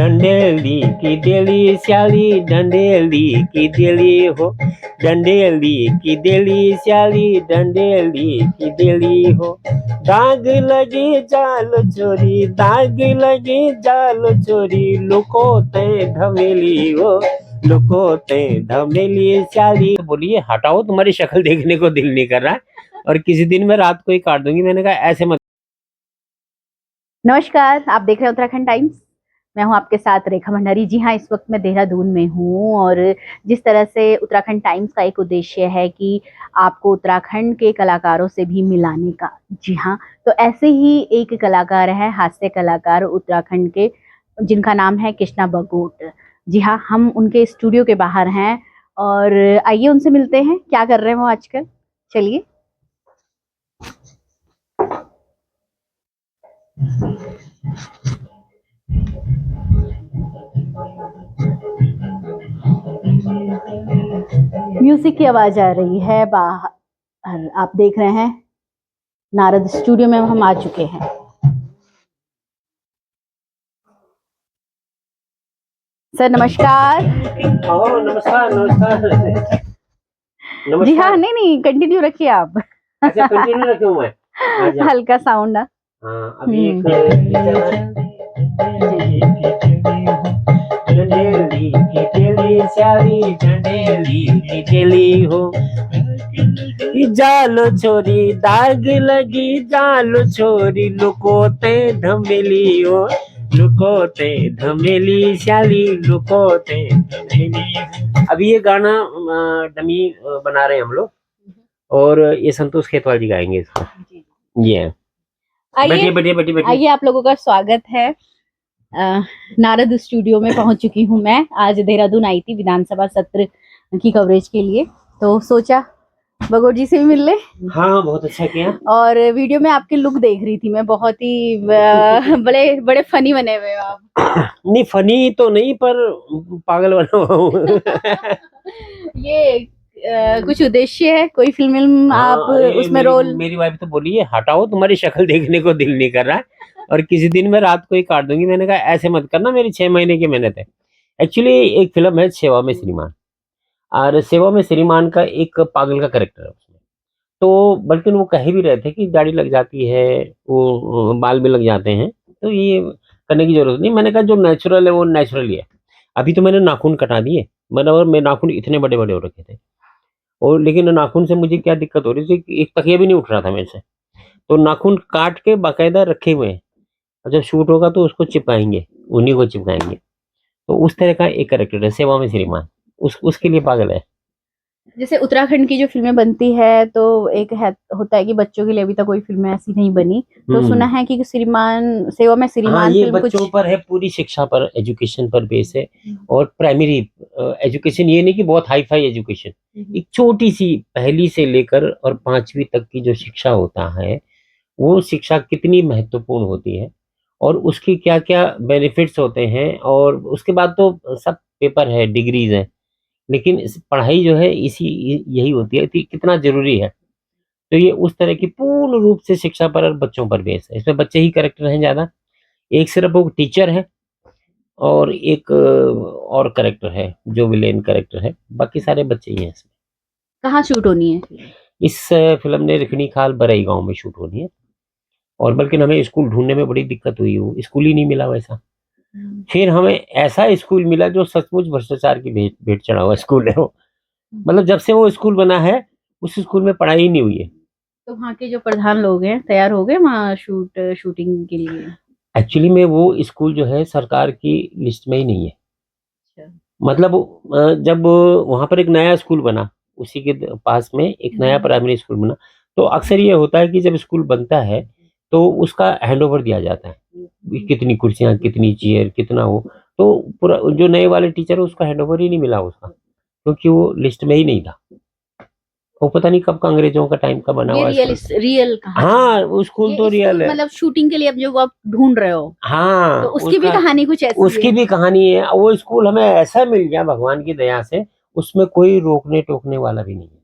डंडेली की डेली श्याली, डंडेली की डेली हो, डंडेली की डेली श्याली, डंडेली की डेली हो। दाग लगी जाल चोरी, दाग लगी जाल चोरी, लुको ते धमेली हो, लुको ते धमेली श्याली। बोलिए हटाओ, तुम्हारी शक्ल देखने को दिल नहीं कर रहा है और किसी दिन मैं रात को ही काट दूंगी। मैंने कहा ऐसे मत। नमस्कार, आप देख रहे हैं उत्तराखंड टाइम्स। मैं हूं आपके साथ रेखा भंडारी। जी हाँ, इस वक्त मैं देहरादून में हूं और जिस तरह से उत्तराखंड टाइम्स का एक उद्देश्य है कि आपको उत्तराखंड के कलाकारों से भी मिलाने का। जी हाँ, तो ऐसे ही एक कलाकार है, हास्य कलाकार उत्तराखंड के, जिनका नाम है कृष्णा बगोट। जी हाँ, हम उनके स्टूडियो के बाहर हैं और आइए उनसे मिलते हैं। क्या कर रहे हैं वो आजकल, चलिए। म्यूजिक की आवाज आ रही है बाहर, आप देख रहे हैं नारद स्टूडियो में हम आ चुके हैं। सर नमस्कार। नमस्कार नमस्कार नमस्कार। जी हाँ, नहीं कंटिन्यू रखिए आप। अच्छा कंटिन्यू रखूं मैं। हल्का साउंड। हाँ अभी एक डंडेली की डेली श्याली, डंडेली की डेली हो। जालो छोरी दाग लगी, जालो छोरी लुकोते धमेली हो, लुकोते धमेली श्याली, लुकोते धमेली। अभी ये गाना डमी बना रहे हैं हम लोग और ये संतोष खेतवाल जी गाएंगे इसको। ये है। बैठिए बैठिए बैठिए बैठिए। आइए, आप लोगों का स्वागत है। नारद स्टूडियो में पहुंच चुकी हूं मैं। आज देहरादून आई थी विधानसभा सत्र की कवरेज के लिए, तो सोचा बगोट जी से भी मिल ले। हाँ बहुत अच्छा किया। और वीडियो में आपके लुक देख रही थी मैं, बहुत ही बड़े बड़े फनी बने हुए हो आप। नहीं फनी तो नहीं, पर पागल बना हुआ हूँ। ये कुछ उद्देश्य है, कोई फिल्म आप उसमें रोल? मेरी वाइफ तो बोली है हटाओ, तुम्हारी शक्ल देखने को दिल नहीं कर रहा है और किसी दिन मैं रात को ही काट दूंगी। मैंने कहा ऐसे मत करना, मेरी 6 महीने की मेहनत है। एक्चुअली एक फिल्म है सेवा में श्रीमान, और सेवा में श्रीमान का एक पागल का कैरेक्टर है उसमें। तो बल्कि वो कह भी रहे थे कि दाढ़ी लग जाती है, वो बाल भी लग जाते हैं, तो ये करने की जरूरत नहीं। मैंने कहा जो नेचुरल है वो नेचुरल ही है। अभी तो मैंने नाखून कटा दिए, मतलब और मेरे नाखून इतने बड़े बड़े हो रखे थे, और लेकिन नाखून से मुझे क्या दिक्कत हो रही थी कि एक तकिया भी नहीं उठ रहा था मेरे से। तो नाखून काट के बाकायदा रखे हुए हैं, और जब शूट होगा तो उसको चिपकाएंगे, उन्हीं को चिपकाएंगे। तो उस तरह का एक कैरेक्टर है सेवा में श्रीमान, उसके लिए पागल है। जैसे उत्तराखंड की जो फिल्में बनती है तो एक है, होता है कि बच्चों के लिए अभी तक कोई फिल्में ऐसी नहीं बनी, तो सुना है कि श्रीमान, सेवा में हाँ श्रीमान ये फिल्म बच्चों कुछ पर है, पूरी शिक्षा पर, एजुकेशन पर बेस है। और प्राइमरी एजुकेशन, ये नहीं कि बहुत हाई फाई एजुकेशन, एक छोटी सी पहली से लेकर और 5वीं तक की जो शिक्षा होता है, वो शिक्षा कितनी महत्वपूर्ण होती है और उसकी क्या क्या बेनिफिट्स होते हैं। और उसके बाद तो सब पेपर है, डिग्रीज है, लेकिन पढ़ाई जो है इसी यही होती है कि कितना जरूरी है। तो ये उस तरह की पूर्ण रूप से शिक्षा पर और बच्चों पर बेस है। इसमें बच्चे ही कैरेक्टर हैं ज्यादा, एक सिर्फ वो टीचर है और एक और कैरेक्टर है जो विलेन कैरेक्टर है, बाकी सारे बच्चे ही हैं इसमें। कहाँ शूट होनी है? इस फिल्म ने रिखणी खाल बरई गांव में शूट होनी है, और बल्कि हमें स्कूल ढूंढने में बड़ी दिक्कत हुई, वो स्कूल ही नहीं मिला वैसा। फिर हमें ऐसा स्कूल मिला जो सचमुच भ्रष्टाचार की भेंट भेंट चढ़ा हुआ स्कूल है वो। मतलब जब से वो स्कूल बना है उस स्कूल में पढ़ाई ही नहीं हुई है। तो वहाँ के जो प्रधान लोग हैं तैयार हो गए वहाँ शूटिंग के लिए? एक्चुअली में वो स्कूल जो है सरकार की लिस्ट में ही नहीं है। अच्छा। मतलब जब वहां पर एक नया स्कूल बना, उसी के पास में एक नया प्राइमरी स्कूल बना, तो अक्सर ये होता है कि जब स्कूल बनता है तो उसका हैंडओवर दिया जाता है, कितनी कुर्सियां, कितनी चेयर, कितना हो। तो पूरा जो नए वाले टीचर है उसका हैंडओवर ही नहीं मिला उसका, क्योंकि वो लिस्ट में ही नहीं था। वो पता नहीं कब का, अंग्रेजों का टाइम का बना ये हुआ रियल कहानी? हाँ वो स्कूल तो रियल है। मतलब शूटिंग के लिए अब जो आप ढूंढ रहे हो, हाँ तो उसकी भी कहानी कुछ ऐसी उसकी है? भी कहानी है। वो स्कूल हमें ऐसा मिल गया भगवान की दया से, उसमें कोई रोकने टोकने वाला भी नहीं है,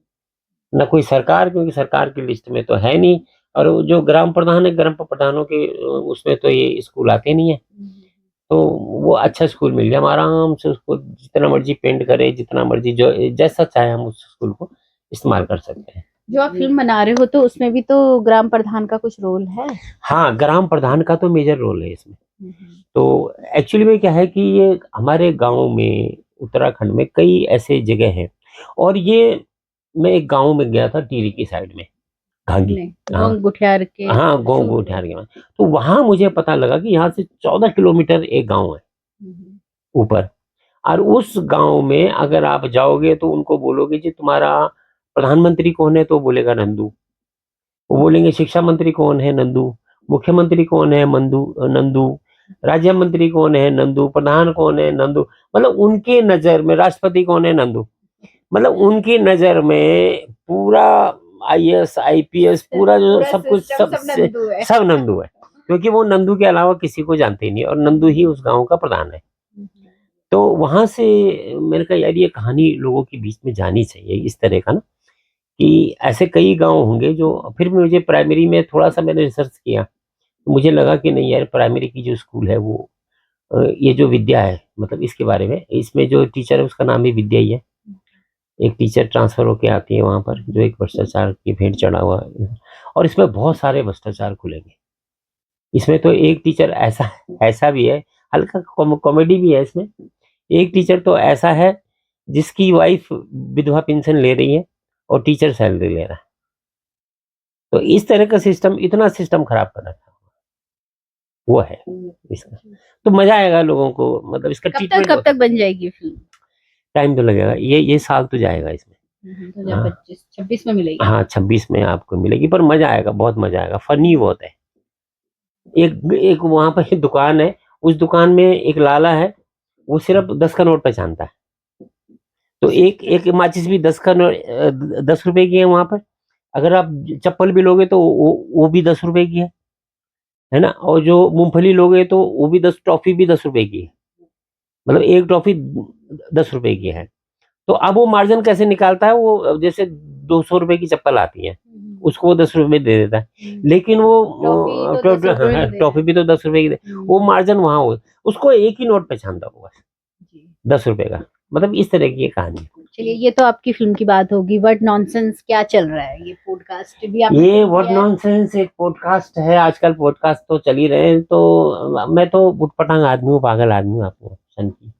ना कोई सरकार, क्योंकि सरकार की लिस्ट में तो है नहीं। और वो जो ग्राम प्रधान है, ग्राम प्रधानों के उसमें तो ये स्कूल आते नहीं है। तो वो अच्छा स्कूल मिल गया, हम आराम से उसको जितना मर्जी पेंट करें, जितना मर्जी जो जैसा चाहे हम उस स्कूल को इस्तेमाल कर सकते हैं। जो आप फिल्म बना रहे हो तो उसमें भी तो ग्राम प्रधान का कुछ रोल है। हाँ, ग्राम प्रधान का तो मेजर रोल है इसमें। तो एक्चुअली में क्या है कि ये हमारे गाँव में, उत्तराखंड में कई ऐसे जगह हैं, और ये मैं एक गाँव में गया था टिहरी की साइड में, घांगी। हाँ, गोंग गुठियार के हाँ, गाँव गोठियार के वहाँ। तो वहाँ मुझे पता लगा कि यहाँ से 14 किलोमीटर एक गाँव है ऊपर, और उस गाँव में अगर आप जाओगे तो उनको बोलोगे जी तुम्हारा प्रधानमंत्री कौन है? तो बोलेगा नंदू। वो बोलेंगे शिक्षा मंत्री कौन है? नंदू। मुख्यमंत्री कौन है? नंदू। राज्य मंत्री कौन है? नंदू। प्रधान कौन है? नंदू। मतलब उनके नज़र में राष्ट्रपति कौन है? नंदू। मतलब उनकी नज़र में पूरा आईएएस, आईपीएस पूरा जो सब कुछ सब नंदू है। क्योंकि वो नंदू के अलावा किसी को जानते ही नहीं, और नंदू ही उस गाँव का प्रधान है। तो वहाँ से मैंने कहा यार ये कहानी लोगों के बीच में जानी चाहिए, इस तरह का ना, कि ऐसे कई गाँव होंगे जो, फिर भी मुझे प्राइमरी में थोड़ा-सा मैंने रिसर्च किया, तो मुझे लगा कि नहीं यार प्राइमरी की जो स्कूल है वो ये जो विद्या है मतलब इसके बारे में, इसमें जो टीचर है उसका नाम भी विद्या ही है। एक टीचर ट्रांसफ़र होके आती है वहाँ पर, जो एक भ्रष्टाचार की भेंट चढ़ा हुआ है, और इसमें बहुत सारे भ्रष्टाचार खुलेंगे। इसमें तो एक टीचर ऐसा ऐसा भी है, हल्का कॉमेडी भी है इसमें। एक टीचर तो ऐसा है जिसकी वाइफ़ विधवा पेंशन ले रही है और टीचर सैलरी ले रहा है। तो इस तरह का सिस्टम, इतना सिस्टम खराब कर रखा है, वो है इसका। तो मज़ा आएगा लोगों को, मतलब इसका ट्रीटमेंट कब तक बन जाएगी फिल्म? टाइम तो लगेगा, ये साल तो जाएगा इसमें। 2025-26 में मिलेगी। हाँ, 26 में आपको मिलेगी, पर मज़ा आएगा, बहुत मज़ा आएगा, फ़नी बहुत है। एक एक वहाँ पे दुकान है, उस दुकान में एक लाला है, वो सिर्फ़ 10 का नोट पहचानता है। तो एक एक माचिस भी 10 का ₹10 की है वहाँ पर। अगर आप चप्पल भी लोगे तो वो भी ₹10 की है ना? और जो मूँगफली लोगे तो वो भी 10, टॉफ़ी भी ₹10 की है। मतलब एक टॉफ़ी ₹10 की है। तो अब वो मार्जिन कैसे निकालता है, वो जैसे ₹200 की चप्पल आती है, उसको वो ₹10 दे देता है। लेकिन वो टॉफ़ी भी तो ₹10 की दे, वो मार्जिन वहाँ हो, उसको एक ही नोट पहचानता होगा बस, ₹10 का। मतलब इस तरह की ये कहानी है। चलिए ये तो आपकी फिल्म की बात होगी, व्हाट नॉनसेंस क्या चल रहा है? ये पॉडकास्ट भी आपने ये शुरू व्हाट किया है? नॉनसेंस एक पॉडकास्ट है, आजकल पॉडकास्ट तो चल ही रहे हैं, तो मैं तो उटपटांग आदमी हूँ, पागल आदमी हूँ, आपको सन की,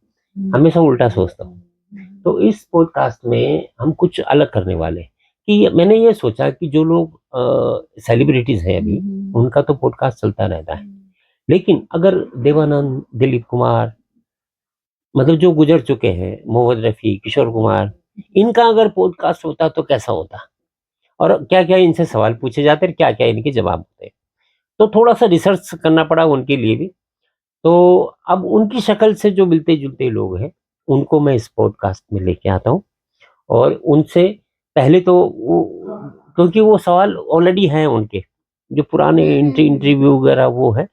हमेशा उल्टा सोचता हूँ। तो इस पॉडकास्ट में हम कुछ अलग करने वाले हैं, कि मैंने ये सोचा कि जो लोग सेलिब्रिटीज़ हैं अभी, उनका तो पॉडकास्ट चलता रहता है। लेकिन अगर देवानंद, दिलीप कुमार, मतलब जो गुज़र चुके हैं, मोहम्मद रफ़ी, किशोर कुमार, इनका अगर पॉडकास्ट होता तो कैसा होता? और क्या-क्या इनसे सवाल पूछे जाते हैं, क्या-क्या इनके जवाब होते हैं। तो थोड़ा-सा रिसर्च करना पड़ा उनके लिए भी। तो अब उनकी शक्ल से जो मिलते-जुलते लोग हैं, उनको मैं इस पॉडकास्ट में लेके आता हूँ, और उनसे पहले तो वो, क्योंकि वो सवाल ऑलरेडी हैं उनके, जो पुराने इंटरव्यू वगैरह वो है,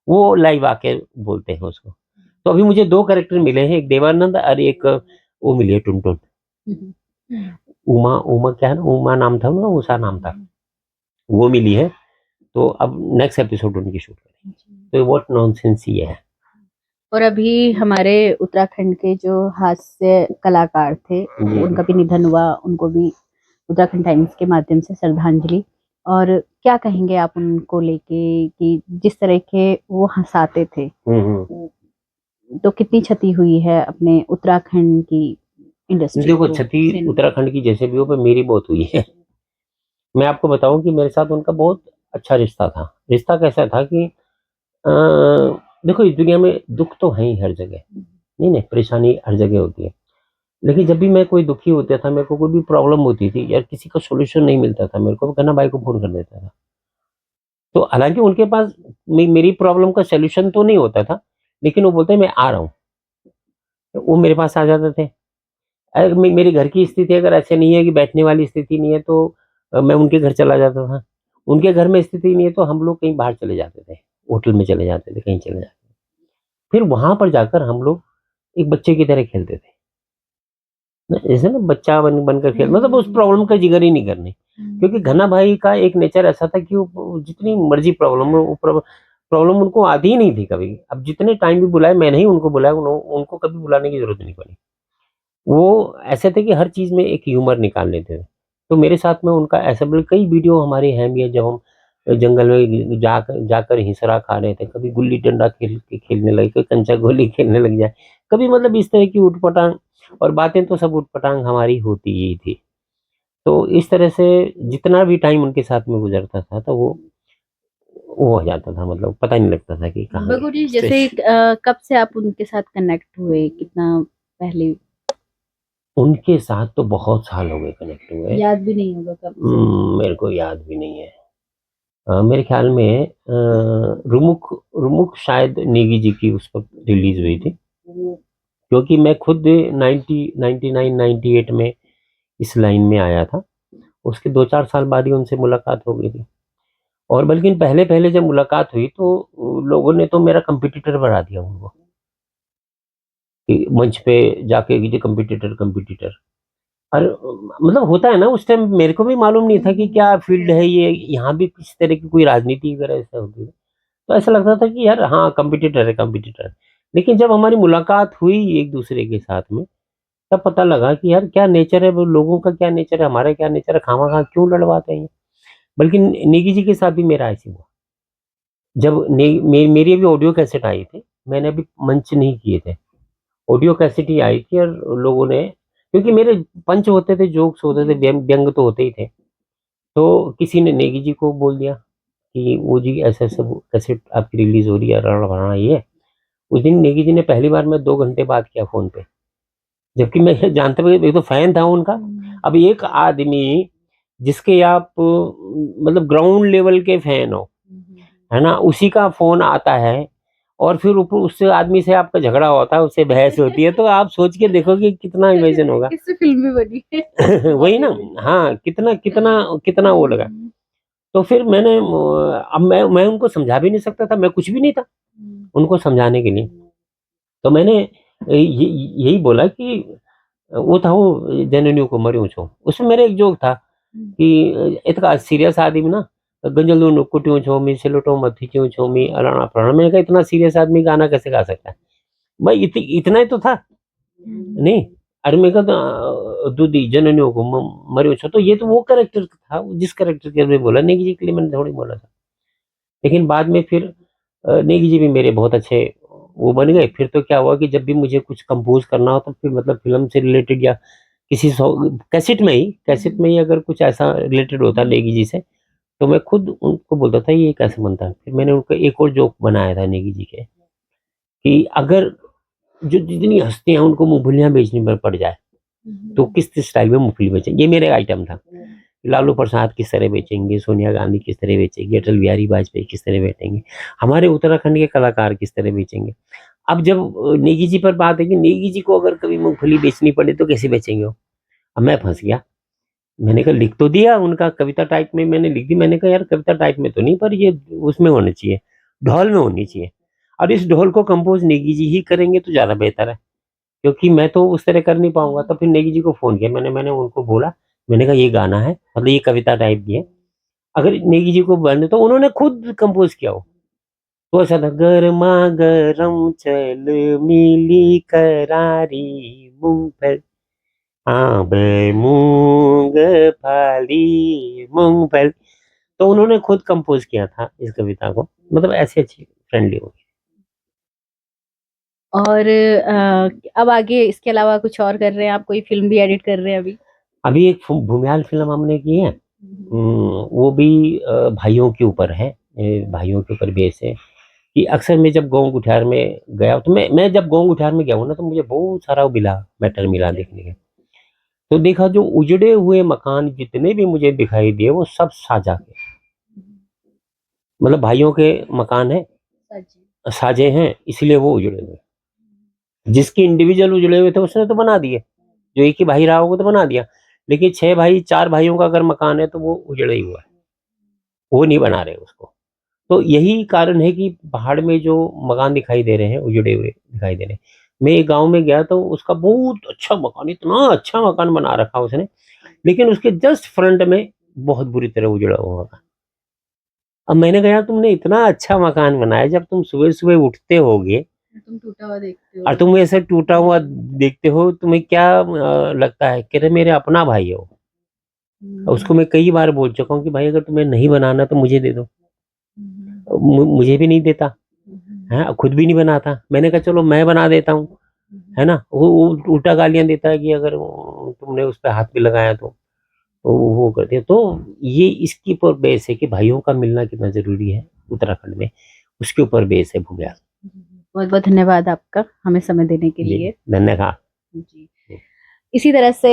वो लाइव आके बोलते हैं उसको। तो अभी मुझे 2 कैरेक्टर मिले हैं, एक देवानंद और एक वो मिली है टुनटुन। उमा उमा क्या है ना, उमा नाम था ना, उषा नाम था, वो मिली है। तो अब नेक्स्ट एपिसोड उनकी शूट करेंगे। तो व्हाट नॉनसेंस ये है। और अभी हमारे उत्तराखंड के जो हास्य कलाकार थे, उनका भी निधन हुआ, उनको भी उत्तराखंड टाइम्स के माध्यम से श्रद्धांजलि। और क्या कहेंगे आप उनको लेके कि जिस तरह के वो हँसाते थे, तो कितनी क्षति हुई है अपने उत्तराखंड की इंडस्ट्री देखो, को? क्षति उत्तराखंड की जैसे भी हो, पर मेरी बहुत हुई है। मैं आपको बताऊँ कि मेरे साथ उनका बहुत अच्छा रिश्ता था। रिश्ता कैसा था कि अ, देखो इस दुनिया में दुःख तो है ही हर जगह, नहीं, परेशानी हर जगह होती है। लेकिन जब भी मैं कोई दुखी होता था, मेरे को कोई भी प्रॉब्लम होती थी या किसी का सॉल्यूशन नहीं मिलता था मेरे को, मैं गन्ना भाई को फ़ोन कर देता था। तो हालाँकि उनके पास मेरी प्रॉब्लम का सॉल्यूशन तो नहीं होता था, लेकिन वो बोलते हैं मैं आ रहा हूँ। तो वो मेरे पास आ जाते थे। अगर मेरे घर की स्थिति अगर ऐसे नहीं है कि बैठने वाली स्थिति नहीं है, तो मैं उनके घर चला जाता था। उनके घर में स्थिति नहीं है तो हम लोग कहीं बाहर चले जाते थे, होटल में चले जाते थे, कहीं चले जाते थे। फिर वहाँ पर जाकर हम लोग एक बच्चे की तरह खेलते थे। जैसे ना बच्चा बनकर खेल, मतलब उस प्रॉब्लम का जिक्र ही नहीं करनी। क्योंकि घना भाई का एक नेचर ऐसा था कि वो जितनी मर्ज़ी प्रॉब्लम हो, वो प्रॉब्लम उनको आती ही नहीं थी कभी। अब जितने टाइम भी बुलाए मैंने ही उनको बुलाया, उनको कभी बुलाने की ज़रूरत नहीं पड़ी। वो ऐसे थे कि हर चीज़ में एक ह्यूमर निकाल लेते थे। तो मेरे साथ में उनका ऐसा बिल कई वीडियो हमारे हैं भी है जब हम जंगल में जाकर हिसरा खा रहे थे, कभी गुल्ली-डंडा खेलने लगे, कोई कंचा-गोली खेलने लग जाए। कभी मतलब इस तरह की ऊट-पटांग और बातें तो सब ऊट-पटांग हमारी होती ही थी। तो इस तरह से जितना भी टाइम उनके साथ में गुज़रता था तो वो हो जाता था, मतलब पता ही नहीं लगता था कि कहाँ बगु जी, स्ट्रेस। जैसे कब से आप उनके साथ कनेक्ट हुए? कितना पहले? उनके साथ तो बहुत साल हो गए कनेक्ट हुए। याद भी नहीं होगा कब से? मेरे को याद भी नहीं है। मेरे ख्याल में रुमुक रुमुक शायद नेगी जी की उस वक़्त रिलीज़ हुई थी। क्योंकि मैं खुद 90 99 98 में इस लाइन में आया था। उसके 2-4 साल बाद ही उनसे मुलाकात हो गई थी। और बल्कि पहले-पहले जब मुलाकात हुई तो लोगों ने तो मेरा कॉम्पिटिटर बना दिया उनको, कि मंच पे जाके कि जी कॉम्पिटिटर, कॉम्पिटिटर। और मतलब होता है ना, उस टाइम मेरे को भी मालूम नहीं था कि क्या फ़ील्ड है ये, यहाँ भी किसी तरह की कोई राजनीति वगैरह ऐसा होती है। तो ऐसा लगता था कि यार हाँ, कॉम्पिटिटर है, कॉम्पिटिटर है। लेकिन जब हमारी मुलाकात हुई एक-दूसरे के साथ में, तब पता लगा कि यार क्या नेचर है, वो लोगों का क्या नेचर है, हमारा क्या नेचर है, खामख़ा क्यों लड़वाते हैं ये। बल्कि नेगी जी के साथ भी मेरा ऐसे हुआ। जब मेरी अभी ऑडियो कैसेट आई थी, मैंने अभी मंच नहीं किए थे। ऑडियो कैसेट ही आई थी और लोगों ने, क्योंकि मेरे पंच होते थे, जोक्स होते थे, व्यंग तो होते ही थे। तो किसी ने नेगी जी को बोल दिया कि वो जी ऐसा-ऐसा वो कैसेट आपकी रिलीज़ हो रही है, रण-भरण ये है। उस दिन नेगी जी ने पहली बार मैं 2 घंटे बात किया फ़ोन पे। जबकि मैं जानता भी, एक तो फैन था उनका। अब एक आदमी जिसके आप मतलब ग्राउंड लेवल के फैन हो, है ना? उसी का फ़ोन आता है और फिर ऊपर उससे आदमी से आपका झगड़ा होता है, उससे बहस होती है, तो आप सोच के देखो कि कितना इमेजिन होगा। इससे फ़िल्म भी बनी है। वही ना, हाँ, कितना कितना कितना वो लगा। तो फिर मैंने अब मैं उनको समझा भी नहीं सकता था, मैं कुछ भी नहीं था उनको समझाने के लिए। तो मैंने यही बोला कि वो था वो "जननियों को मरियो छो"। उसमें मेरा एक जोक था कि इतना सीरियस आदमी ना "गंजलून कुटियो छो मी सिलटो मत खींचियो छो मी अलाना फलाना"। मैंने कहा इतना सीरियस आदमी गाना कैसे गा सकता है? भाई इतना ही तो था, नहीं। अरे मैंने कहा "दूधी जननियों को मरियो छो"। तो ये तो वो कैरेक्टर था, जिस कैरेक्टर के लिए बोला, नेगी जी के लिए मैंने थोड़ी बोला था। लेकिन बाद में फिर नेगी जी भी मेरे बहुत अच्छे वो बन गए। फिर तो क्या हुआ कि जब भी मुझे कुछ कंपोज़ करना हो तो फिर मतलब फ़िल्म से रिलेटेड या किसी कैसेट में ही अगर कुछ ऐसा रिलेटेड होता नेगी जी से, तो मैं खुद उनको बोलता था ये कैसे बनता है? फिर मैंने उनको एक और जोक बनाया था नेगी जी के, कि अगर जो जितनी हस्तियाँ हैं उनको मूँगफलियाँ बेचनी पड़ जाए, तो किस स्टाइल में मूँगफली बेचें? ये मेरा आइटम था। लालू प्रसाद किस तरह बेचेंगे, सोनिया गांधी किस तरह बेचेंगी, अटल बिहारी वाजपेयी किस तरह बेचेंगे, हमारे उत्तराखंड के कलाकार किस तरह बेचेंगे। अब जब नेगी जी पर बात है कि नेगी जी को अगर कभी मूँगफली बेचनी पड़े तो कैसे बेचेंगे वो? अब मैं फँस गया। मैंने कहा लिख तो दिया उनका कविता टाइप में मैंने लिख दी। मैंने कहा यार कविता टाइप में तो नहीं, पर ये उसमें होना चाहिए, ढोल में होनी चाहिए। और इस ढोल को कंपोज़ नेगी जी ही करेंगे तो ज़्यादा बेहतर है, क्योंकि मैं तो उस तरह कर नहीं पाऊँगा। तो फिर नेगी जी को फ़ोन किया मैंने उनको बोला, मैंने कहा ये गाना है, मतलब ये कविता टाइप की है। अगर नेगी जी को बने तो उन्होंने खुद कंपोज़ किया वो। तो ऐसा था गरमा-गरम चल मिली करारी मूँगफली आबे मूँगफली मूँगफली। तो उन्होंने खुद कंपोज़ किया था इस कविता को। मतलब ऐसी अच्छी फ्रेंडली हो गई। और अब आगे इसके अलावा कुछ और कर रहे हैं आप? कोई फ़िल्म भी एडिट कर रहे हैं अभी? अभी एक भूमियाल फ़िल्म हमने की है। वो भी भाइयों के ऊपर है। भाइयों के ऊपर बेस है कि अक्सर मैं जब गाँव गुठियार में गया तो मैं जब गाँव गुठियार में गया हूँ ना तो मुझे बहुत सारा मिला मैटर मिला देखने का। तो देखा जो उजड़े हुए मकान जितने भी मुझे दिखाई दिए वो सब साझा के, मतलब भाइयों के मकान हैं, साझे हैं, इसलिए वो उजड़े हुए। जिसके इंडिविजुअल उजड़े हुए थे उसने तो बना दिए, जो एक ही भाई रहा होगा तो बना दिया। लेकिन 6 भाई 4 भाइयों का अगर मकान है तो वो उजड़ा ही हुआ है, वो नहीं बना रहे उसको। तो यही कारण है कि पहाड़ में जो मकान दिखाई दे रहे हैं, उजड़े हुए दिखाई दे रहे हैं। मैं एक गाँव में गया तो उसका बहुत अच्छा मकान, इतना अच्छा मकान बना रखा उसने, लेकिन उसके जस्ट फ्रंट में बहुत बुरी तरह उजड़ा हुआ मकान। अब मैंने कहा यार तुमने इतना अच्छा मकान बनाया, जब तुम सुबह-सुबह उठते होगे तुम टूटा हुआ देखते और हो। तुम ऐसे टूटा हुआ देखते हो, तुम्हें क्या लगता है? कह रहे मेरे अपना भाई है वो। उसको मैं कई बार बोल चुका हूँ कि भाई अगर तुम्हें नहीं बनाना तो मुझे दे दो। मुझे भी नहीं देता, हैं? खुद भी नहीं बनाता। मैंने कहा चलो मैं बना देता हूँ, है ना? वो उल्टा गालियाँ देता है कि अगर तुमने उस पे हाथ भी लगाया तो वो करते हैं। तो ये इसके ऊपर बेस है कि भाइयों का मिलना कितना ज़रूरी है उत्तराखंड में, उसके ऊपर बेस है भूमिका। बहुत बहुत धन्यवाद आपका हमें समय देने के जी, लिए। धन्यवाद। जी, इसी तरह से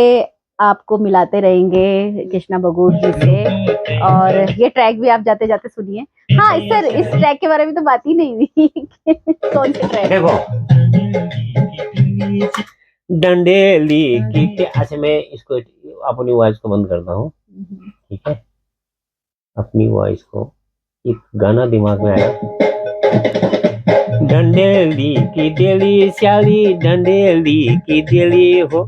आपको मिलाते रहेंगे कृष्णा बगोट जी से, और ये ट्रैक भी आप जाते जाते सुनिए। हाँ सर, इस ट्रैक के बारे में तो बात ही नहीं हुई। कौन सी ट्रैक? देखो डंडेली की अच्छा मैं इसको अपनी वॉइस को बंद करता हूँ, ठीक है? अपनी वॉइस को, एक गाना दिमाग में आया, डंडेली की डेली श्याली, डंडेली की डेली हो,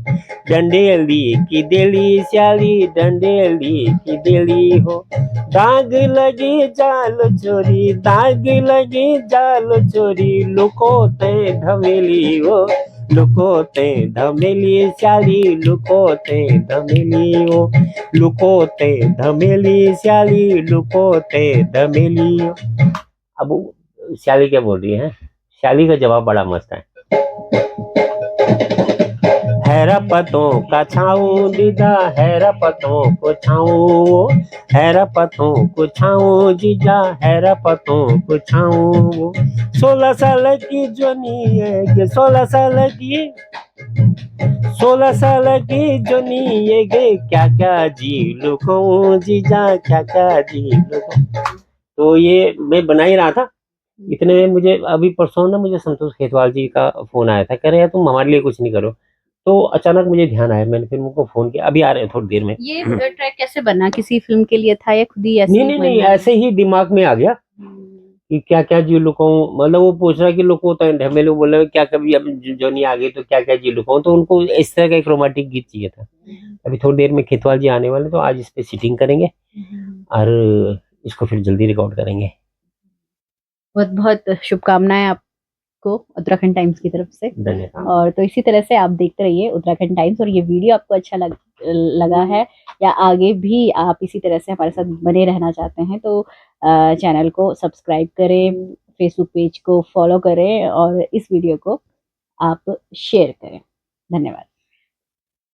डंडेली की डेली श्याली, डंडेली की डेली हो, दाग लगी जाल चोरी, दाग लगी जाल चोरी, लुको ते धमेली हो, लुको ते धमेली श्याली, लुको ते धमेली हो, लुको ते धमेली श्याली, लुको ते धमेली हो। अब श्याली क्या बोल रही है? श्याली का जवाब बड़ा मस्त है रपतों का छाऊं दीदा, है रपतों को छाऊं, है रपतों को छाऊं जीजा, है रपतों को छाऊं। 16 साल की जोनी है ये, 16 साल की, 16 साल की जोनी ये गे, क्या क्या जी लुको जीजा, क्या क्या जी लुको। तो ये मैं बना ही रहा था, इतने में मुझे अभी परसों ना मुझे संतोष खेतवाल जी का फ़ोन आया था, कह रहे यार तुम हमारे लिए कुछ नहीं करो। तो अचानक मुझे ध्यान आया, मैंने फिर उनको फ़ोन किया, अभी आ रहे हैं थोड़ी देर में। ये ट्रैक कैसे बना? किसी फिल्म के लिए था या खुद ही ऐसे नहीं, ही नहीं, नहीं, बना? ऐसे ही दिमाग में आ गया कि क्या-क्या जी लुकाऊँ, मतलब वो पूछ रहा है कि लुको तो ढमेलू बोल रहे क्या कभी अब जोनी आ गई तो क्या-क्या जी लुकाऊँ, तो उनको इस तरह का एक रोमांटिक गीत चाहिए था। अभी थोड़ी देर में खेतवाल जी आने वाले हैं, तो आज इस पे सीटिंग करेंगे और इसको फिर जल्दी रिकॉर्ड करेंगे। बहुत बहुत शुभकामनाएं आपको उत्तराखंड टाइम्स की तरफ से। धन्यवाद। और तो इसी तरह से आप देखते रहिए उत्तराखंड टाइम्स, और ये वीडियो आपको अच्छा लगा है या आगे भी आप इसी तरह से हमारे साथ बने रहना चाहते हैं तो चैनल को सब्सक्राइब करें, फेसबुक पेज को फॉलो करें और इस वीडियो को आप शेयर करें। धन्यवाद।